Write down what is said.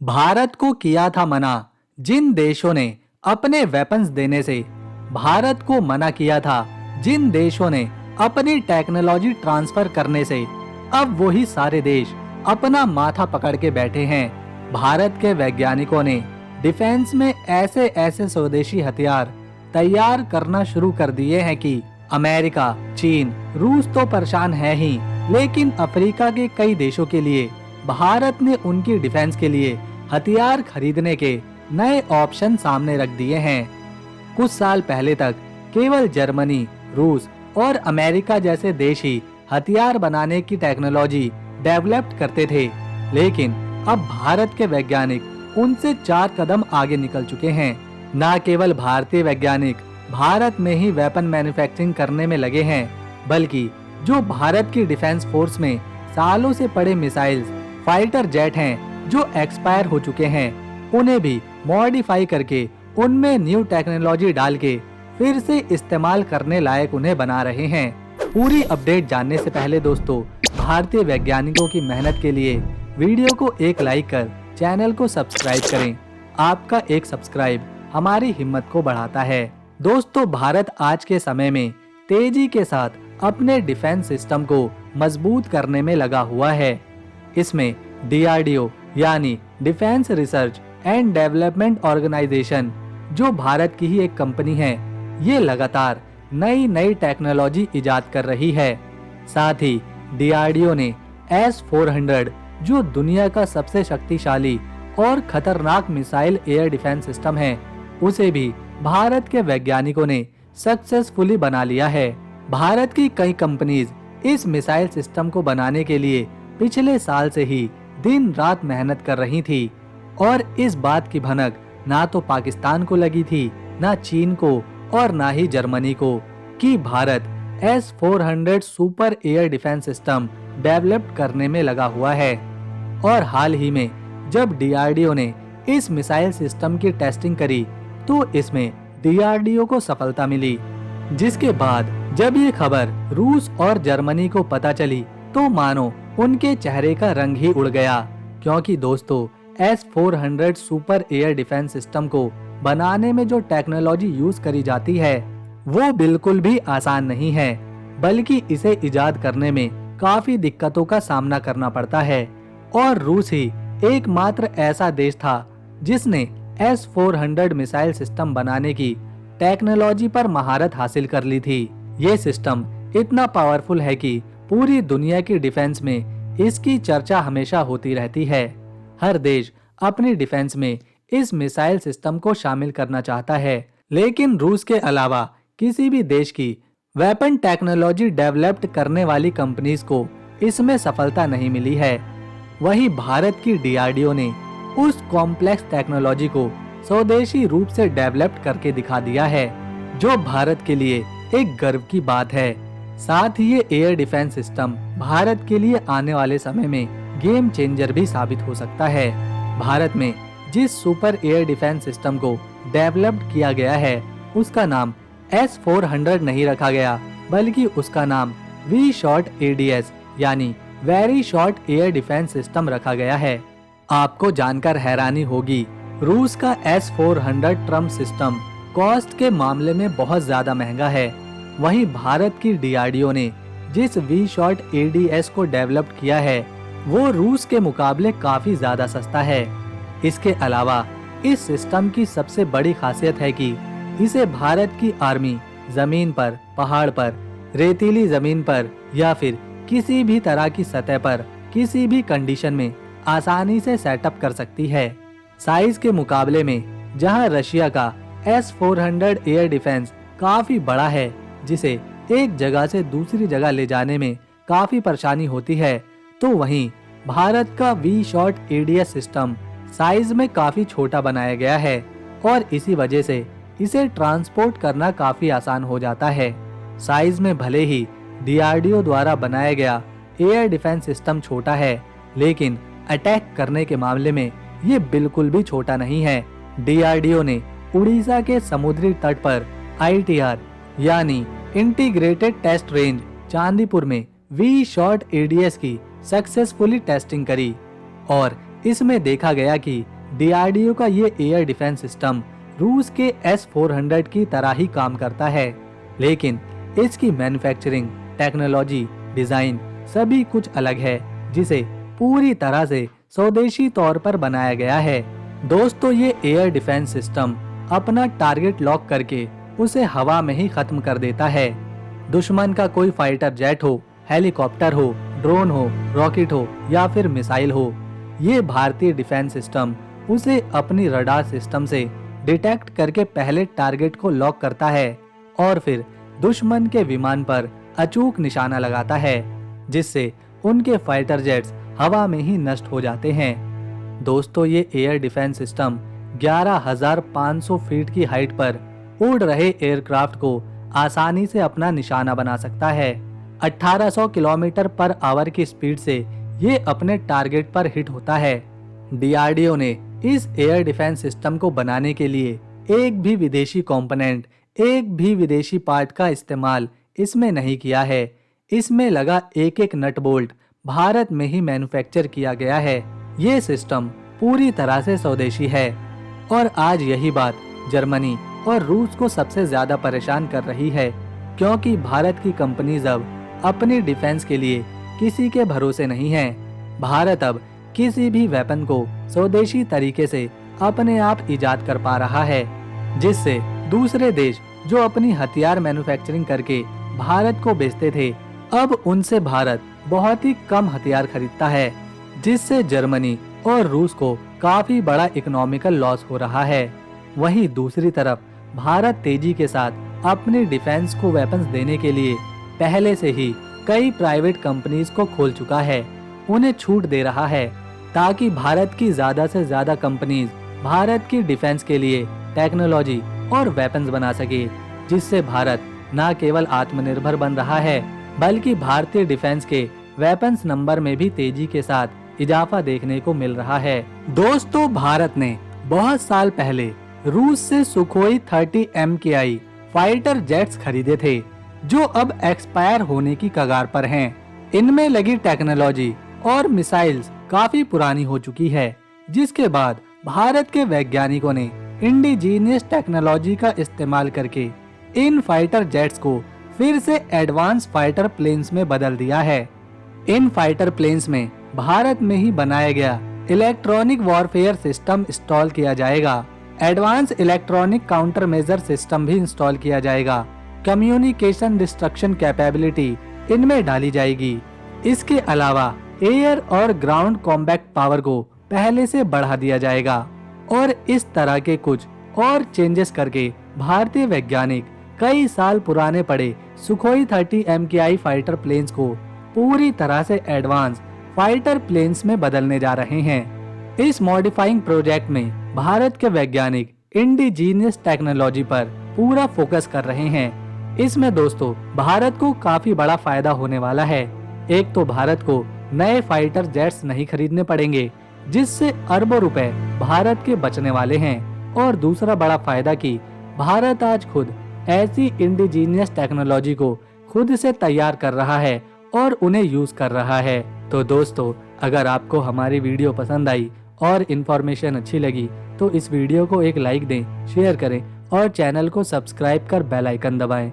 भारत को किया था मना। जिन देशों ने अपने वेपन्स देने से भारत को मना किया था, जिन देशों ने अपनी टेक्नोलॉजी ट्रांसफर करने से, अब वही सारे देश अपना माथा पकड़ के बैठे हैं। भारत के वैज्ञानिकों ने डिफेंस में ऐसे ऐसे स्वदेशी हथियार तैयार करना शुरू कर दिए हैं कि अमेरिका, चीन, रूस तो परेशान है ही, लेकिन अफ्रीका के कई देशों के लिए भारत ने उनकी डिफेंस के लिए हथियार खरीदने के नए ऑप्शन सामने रख दिए हैं। कुछ साल पहले तक केवल जर्मनी, रूस और अमेरिका जैसे देश ही हथियार बनाने की टेक्नोलॉजी डेवलप करते थे, लेकिन अब भारत के वैज्ञानिक उनसे 4 कदम आगे निकल चुके हैं। न केवल भारतीय वैज्ञानिक भारत में ही वेपन मैन्युफैक्चरिंग करने में लगे हैं, बल्कि जो भारत की डिफेंस फोर्स में सालों से पड़े मिसाइल्स, फाइटर जेट हैं जो एक्सपायर हो चुके हैं, उन्हें भी मॉडिफाई करके उनमें न्यू टेक्नोलॉजी डाल के फिर से इस्तेमाल करने लायक उन्हें बना रहे हैं। पूरी अपडेट जानने से पहले दोस्तों, भारतीय वैज्ञानिकों की मेहनत के लिए वीडियो को एक लाइक कर चैनल को सब्सक्राइब करें। आपका एक सब्सक्राइब हमारी हिम्मत को बढ़ाता है। दोस्तों, भारत आज के समय में तेजी के साथ अपने डिफेंस सिस्टम को मजबूत करने में लगा हुआ है। इसमें DRDO यानी defence research and development organisation, जो भारत की ही एक कंपनी है, ये लगातार नई नई टेक्नोलॉजी इजाद कर रही है। साथ ही DRDO ने S-400, जो दुनिया का सबसे शक्तिशाली और खतरनाक मिसाइल एयर डिफेंस सिस्टम है, उसे भी भारत के वैज्ञानिकों ने सक्सेसफुली बना लिया है। भारत की कई कंपनीज इस मिसाइल सिस्टम को बनाने के लिए पिछले साल से ही दिन रात मेहनत कर रही थी, और इस बात की भनक ना तो पाकिस्तान को लगी थी, ना चीन को, और ना ही जर्मनी को, कि Bharat S-400 super air defence system develop करने में लगा हुआ है। और हाल ही में जब DRDO ने इस मिसाइल सिस्टम की टेस्टिंग करी, तो इसमें DRDO को सफलता मिली, जिसके बाद जब ये खबर रूस और जर्मनी को पता चली, तो मानो उनके चेहरे का रंग ही उड़ गया। क्योंकि दोस्तों, S-400 super air defence system को बनाने में जो टेक्नोलॉजी यूज करी जाती है, वो बिल्कुल भी आसान नहीं है, बल्कि इसे इजाद करने में काफी दिक्कतों का सामना करना पड़ता है। और रूस ही एकमात्र ऐसा देश था जिसने S-400 मिसाइल सिस्टम बनाने की टेक्नोलॉजी पर महारत हासिल कर ली थी। ये सिस्टम इतना पावरफुल है कि पूरी दुनिया की डिफेंस में इसकी चर्चा हमेशा होती रहती है। हर देश अपनी डिफेंस में इस मिसाइल सिस्टम को शामिल करना चाहता है, लेकिन रूस के अलावा किसी भी देश की वेपन टेक्नोलॉजी डेवलप्ड करने वाली कंपनीज को इसमें सफलता नहीं मिली है। वहीं भारत की DRDO ने उस कॉम्प्लेक्स टेक्नोलॉजी को स्वदेशी रूप से डेवलप करके दिखा दिया है, जो भारत के लिए एक गर्व की बात है। साथ ही ये एयर डिफेंस सिस्टम भारत के लिए आने वाले समय में गेम चेंजर भी साबित हो सकता है। भारत में जिस सुपर एयर डिफेंस सिस्टम को डेवलप किया गया है, उसका नाम S-400 नहीं रखा गया, बल्कि उसका नाम V-SHORT ADS यानी very short air defence system रखा गया है। आपको जानकर हैरानी होगी, रूस का S-400 ट्रम्प सिस्टम कॉस्ट के मामले में बहुत ज्यादा महंगा है। वहीं भारत की DRDO ने जिस V-SHORT ADS को डेवलप किया है, वो रूस के मुकाबले काफी ज्यादा सस्ता है। इसके अलावा इस सिस्टम की सबसे बड़ी खासियत है कि इसे भारत की आर्मी जमीन पर, पहाड़ पर, रेतीली जमीन पर या फिर किसी भी तरह की सतह पर किसी भी कंडीशन में आसानी से सेटअप कर सकती है। साइज के मुकाबले में जहां रशिया का S-400 एयर डिफेंस काफी बड़ा है, जिसे एक जगह से दूसरी जगह ले जाने में काफी परेशानी होती है, तो वहीं भारत का V-SHORT ADS सिस्टम साइज में काफी छोटा बनाया गया है, और इसी वजह से इसे ट्रांसपोर्ट करना काफी आसान हो जाता है। साइज में भले ही DRDO द्वारा बनाया गया एयर डिफेंस सिस्टम छोटा है, लेकिन अटैक करने के मामले में ये बिल्कुल भी छोटा नहीं है। DRDO ने उड़ीसा के समुद्री तट पर ITR यानी इंटीग्रेटेड टेस्ट रेंज चांदीपुर में V-SHORT ADS की सक्सेसफुली टेस्टिंग करी, और इसमें देखा गया कि DRDO का ये एयर डिफेंस सिस्टम रूस के S-400 की तरह ही काम करता है, लेकिन इसकी मैन्युफैक्चरिंग, टेक्नोलॉजी, डिजाइन सभी कुछ अलग है, जिसे पूरी तरह से स्वदेशी तौर पर बनाया गया है। दोस्तों, ये एयर डिफेंस सिस्टम अपना टारगेट लॉक करके उसे हवा में ही खत्म कर देता है। दुश्मन का कोई फाइटर जेट हो, हेलीकॉप्टर हो, ड्रोन हो, रॉकेट हो या फिर मिसाइल हो, ये भारतीय डिफेंस सिस्टम उसे अपनी रडार सिस्टम से डिटेक्ट करके पहले टारगेट को लॉक करता है और फिर दुश्मन के विमान पर अचूक निशाना लगाता है, जिससे उनके फाइटर जेट्स हवा में ही नष्ट हो जाते हैं। दोस्तों, ये एयर डिफेंस सिस्टम 11,500 फीट की हाइट पर उड़ रहे एयरक्राफ्ट को आसानी से अपना निशाना बना सकता है। 1800 किलोमीटर पर आवर की स्पीड से ये अपने टारगेट पर हिट होता है। DRDO ने इस एयर डिफेंस सिस्टम को बनाने के लिए एक भी विदेशी कंपोनेंट, एक भी विदेशी पार्ट का इस्तेमाल इसमें नहीं किया है। इसमें लगा एक एक नट बोल्ट भारत में ही मैन्युफैक्चर किया गया है। ये सिस्टम पूरी तरह से स्वदेशी है और आज यही बात जर्मनी और रूस को सबसे ज्यादा परेशान कर रही है, क्योंकि भारत की कंपनीज अब अपनी डिफेंस के लिए किसी के भरोसे नहीं है। भारत अब किसी भी वेपन को स्वदेशी तरीके से अपने आप इजाद कर पा रहा है, जिससे दूसरे देश जो अपनी हथियार मैन्युफैक्चरिंग करके भारत को बेचते थे, अब उनसे भारत बहुत ही कम हथियार खरीदता है, जिससे जर्मनी और रूस को काफी बड़ा इकोनॉमिकल लॉस हो रहा है। वहीं दूसरी तरफ भारत तेजी के साथ अपने डिफेंस को वेपन्स देने के लिए पहले से ही कई प्राइवेट कंपनीज को खोल चुका है, उन्हें छूट दे रहा है, ताकि भारत की ज्यादा से ज्यादा कंपनीज भारत की डिफेंस के लिए टेक्नोलॉजी और वेपन्स बना सके, जिससे भारत न केवल आत्मनिर्भर बन रहा है, बल्कि भारतीय डिफेंस के वेपन्स नंबर में भी तेजी के साथ इजाफा देखने को मिल रहा है। दोस्तों, भारत ने बहुत साल पहले रूस से सुखोई 30 MKI फाइटर जेट्स खरीदे थे, जो अब एक्सपायर होने की कगार पर हैं। इनमें लगी टेक्नोलॉजी और मिसाइल्स काफी पुरानी हो चुकी है, जिसके बाद भारत के वैज्ञानिकों ने इंडिजीनियस टेक्नोलॉजी का इस्तेमाल करके इन फाइटर जेट्स को फिर से एडवांस फाइटर प्लेन्स में बदल दिया है। इन फाइटर प्लेन्स में भारत में ही बनाया गया इलेक्ट्रॉनिक वॉरफेयर सिस्टम इंस्टॉल किया जाएगा। Advance electronic counter measure system भी इंस्टॉल किया जाएगा। कम्युनिकेशन डिस्ट्रक्शन कैपेबिलिटी इनमें डाली जाएगी। इसके अलावा एयर और ग्राउंड कॉम्बैट पावर को पहले से बढ़ा दिया जाएगा और इस तरह के कुछ और चेंजेस करके भारतीय वैज्ञानिक कई साल पुराने पड़े सुखोई 30 MKI फाइटर प्लेन्स को पूरी तरह से एडवांस फाइटर प्लेन्स में बदलने जा रहे हैं। इस मॉडिफाइंग प्रोजेक्ट में भारत के वैज्ञानिक इंडिजीनियस टेक्नोलॉजी पर पूरा फोकस कर रहे हैं। इसमें दोस्तों भारत को काफी बड़ा फायदा होने वाला है। एक तो भारत को नए फाइटर जेट्स नहीं खरीदने पड़ेंगे, जिससे अरबों रुपए भारत के बचने वाले हैं, और दूसरा बड़ा फायदा कि भारत आज खुद ऐसी इंडिजीनियस टेक्नोलॉजी को खुद से तैयार कर रहा है और उन्हें यूज कर रहा है। तो दोस्तों, अगर आपको हमारी वीडियो पसंद आई और इन्फॉर्मेशन अच्छी लगी तो इस वीडियो को एक लाइक दें, शेयर करें और चैनल को सब्सक्राइब कर बेल आइकन दबाएं।